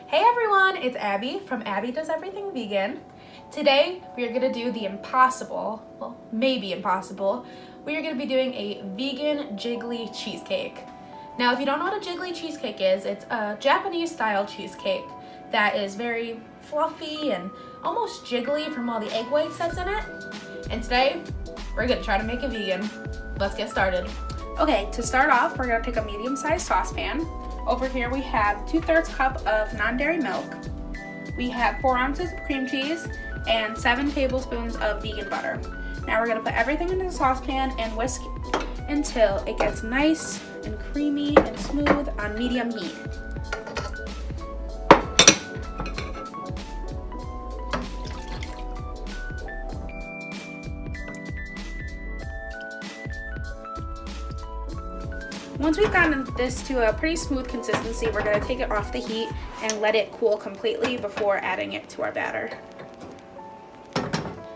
Hey everyone, it's Abby from Abby Does Everything Vegan. Today we are going to do the impossible, well maybe impossible. We are going to be doing a vegan jiggly cheesecake. Now if you don't know what a jiggly cheesecake is, it's a Japanese style cheesecake that is very fluffy and almost jiggly from all the egg whites that's in it. And today we're going to try to make it vegan. Let's get started. Okay, to start off we're going to take a medium-sized saucepan. Over here we have 2/3 cup of non-dairy milk. We have 4 ounces of cream cheese and 7 tablespoons of vegan butter. Now we're gonna put everything into the saucepan and whisk until it gets nice and creamy and smooth on medium heat. Once we've gotten this to a pretty smooth consistency, we're going to take it off the heat and let it cool completely before adding it to our batter.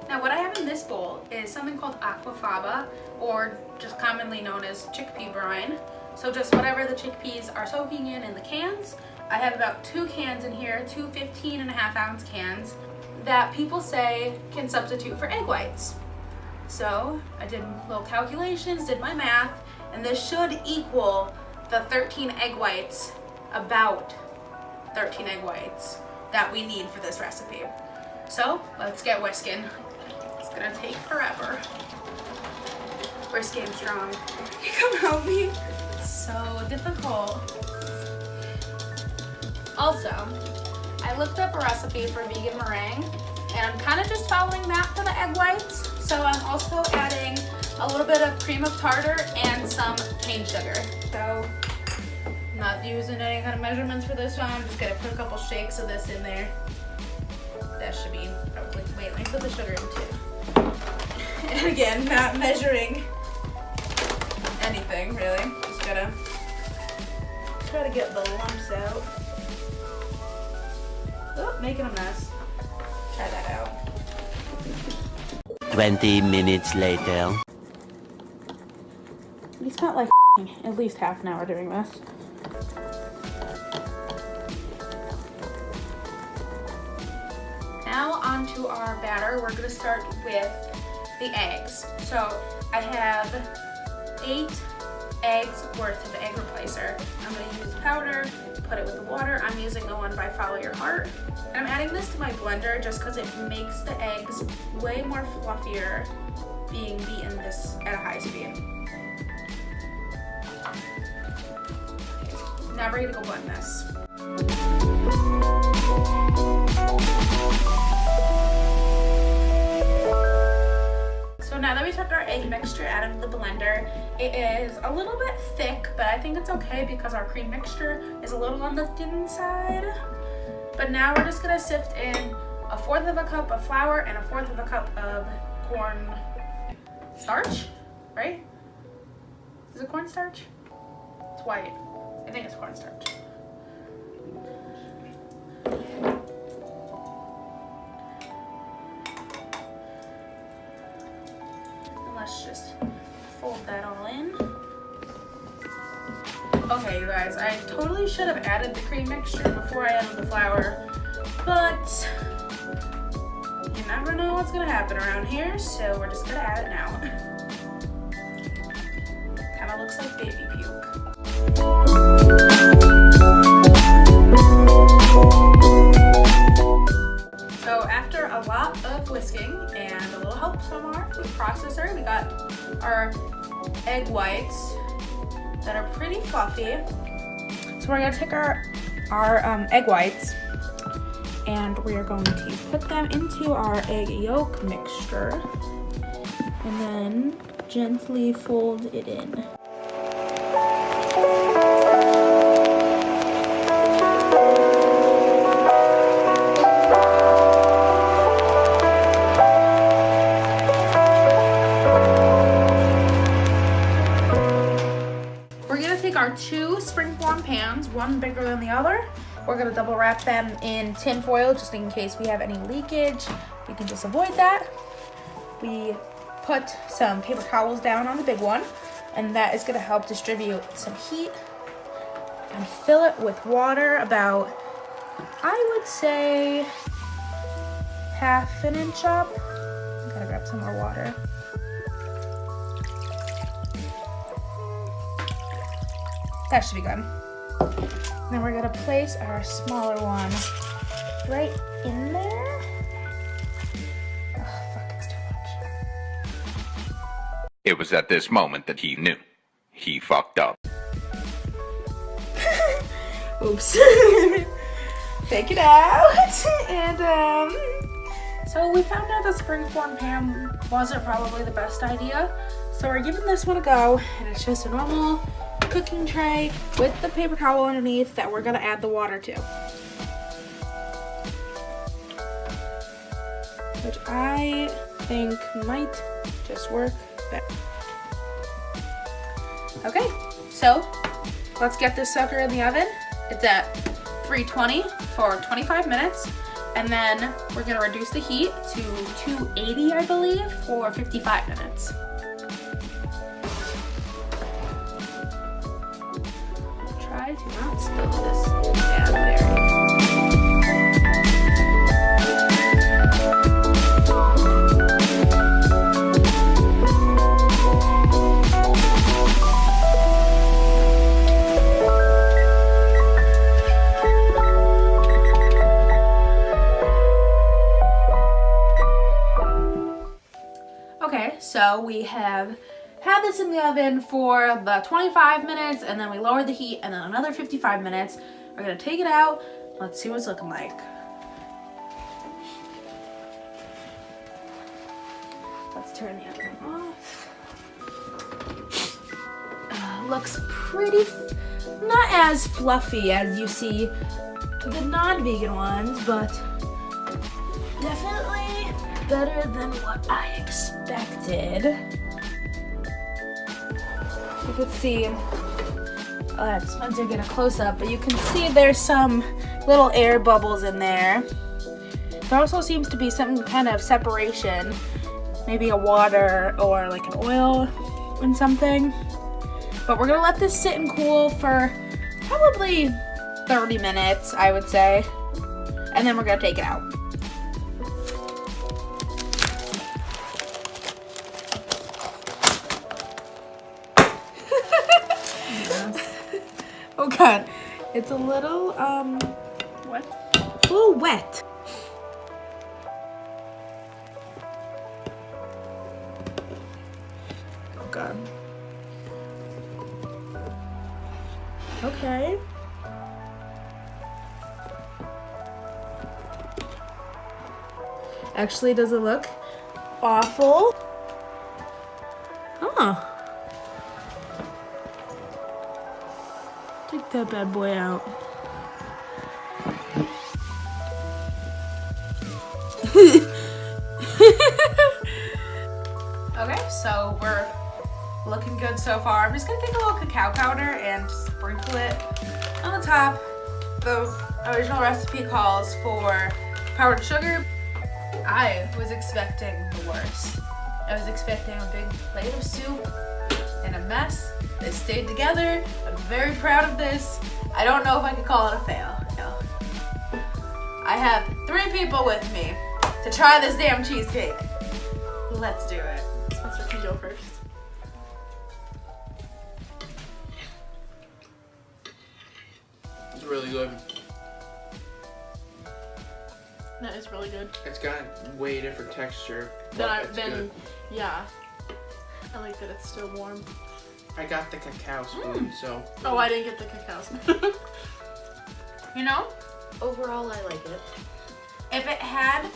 Now what I have in this bowl is something called aquafaba, or just commonly known as chickpea brine. So just whatever the chickpeas are soaking in the cans. I have about 2 cans in here, 2 15.5-ounce cans that people say can substitute for egg whites. So I did little calculations, did my math, and this should equal the 13 egg whites, about 13 egg whites that we need for this recipe. So let's get whisking. It's gonna take forever. Risky and strong. Can you come help me? It's so difficult. Also, I looked up a recipe for vegan meringue, and I'm kind of just following that for the egg whites. So I'm also adding a little bit of cream of tartar and some cane sugar. So I'm not using any kind of measurements for this one. I'm just gonna put a couple shakes of this in there. That should be probably, wait, let me put the sugar in too. And again, not measuring anything really. Just gotta try to get the lumps out. Oh, making a mess. Try that out. 20 minutes later. We spent like at least half an hour doing this. Now onto our batter. We're gonna start with the eggs. So I have 8 eggs worth of egg replacer. I'm gonna use powder, put it with the water. I'm using the one by Follow Your Heart. And I'm adding this to my blender just because it makes the eggs way more fluffier being beaten this at a high speed. Now we're gonna go blend this. So now that we took our egg mixture out of the blender, it is a little bit thick, but I think it's okay because our cream mixture is a little on the thin side. But now we're just gonna sift in 1/4 cup of flour and 1/4 cup of corn starch, right? Is it cornstarch? It's white. I think it's cornstarch. And let's just fold that all in. Okay, you guys, I totally should have added the cream mixture before I added the flour, but you never know what's gonna happen around here, so we're just gonna add it now. Kinda looks like baby puke. So after a lot of whisking and a little help from our food processor, we got our egg whites that are pretty fluffy. So we're gonna take our egg whites and we are going to put them into our egg yolk mixture and then gently fold it in. Our 2 springform pans, one bigger than the other. We're gonna double wrap them in tin foil just in case we have any leakage. We can just avoid that. We put some paper towels down on the big one, and that is gonna help distribute some heat and fill it with water, about I would say 1/2 inch up. Gotta grab some more water. That should be good. Then we're gonna place our smaller one right in there. Oh, fuck, it's too much. It was at this moment that he knew. He fucked up. Oops. Take it out. And, so we found out the springform pan wasn't probably the best idea. So we're giving this one a go. And it's just a normal cooking tray with the paper towel underneath that we're gonna add the water to. Which I think might just work better. Okay, so let's get this sucker in the oven. It's at 320 for 25 minutes. And then we're gonna reduce the heat to 280, I believe, for 55 minutes. Try to not spill this damn berry. Okay, so we have had this in the oven for the 25 minutes, and then we lowered the heat, and then another 55 minutes. We're gonna take it out. Let's see what it's looking like. Let's turn the oven off. Looks pretty, not as fluffy as you see the non-vegan ones, but definitely better than what I expected. You could see, I'll have Spencer get a close-up, but you can see there's some little air bubbles in there. There also seems to be some kind of separation, maybe a water or like an oil and something. But we're gonna let this sit and cool for probably 30 minutes, I would say. And then we're gonna take it out. Oh god, it's a little, wet? A little wet. Oh god. Okay. Actually, does it look awful? Oh. Take that bad boy out. Okay, so we're looking good so far. I'm just gonna take a little cacao powder and sprinkle it on the top. The original recipe calls for powdered sugar. I was expecting the worst. I was expecting a big plate of soup and a mess. They stayed together. I'm very proud of this. I don't know if I could call it a fail. No. I have 3 people with me to try this damn cheesecake. Let's do it. Spencer, can you go first? It's really good. That is really good. It's got way different texture. Then yeah. I like that it's still warm. I got the cacao spoon, so. Oh, I didn't get the cacao spoon. You know, Overall, I like it. if it had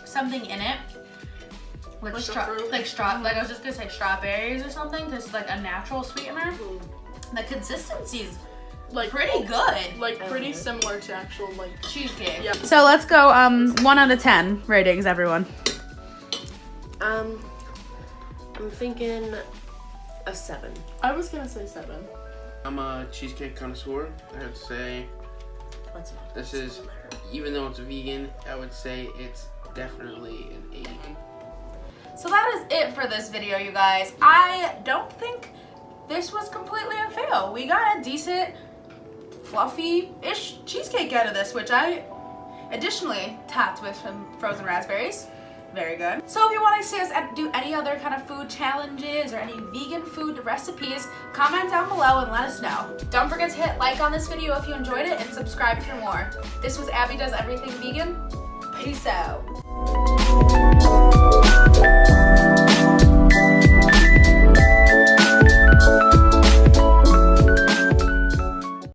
something in it, like Like a fruit? like I was just gonna say strawberries or something, just like a natural sweetener, the consistency's Like pretty good. Like pretty similar to actual like Cheesecake. Yeah. So let's go 1 out of 10 ratings, everyone. I'm thinking a 7. I was gonna say 7. I'm a cheesecake connoisseur. I would say Let's not. this is, even though it's vegan, I would say it's definitely an 8. So that is it for this video, you guys. I don't think this was completely a fail. We got a decent fluffy-ish cheesecake out of this, which I additionally topped with some frozen raspberries. Very good. So if you want to see us do any other kind of food challenges or any vegan food recipes, comment down below and let us know. Don't forget to hit like on this video if you enjoyed it and subscribe for more. This was Abby Does Everything Vegan. Peace out.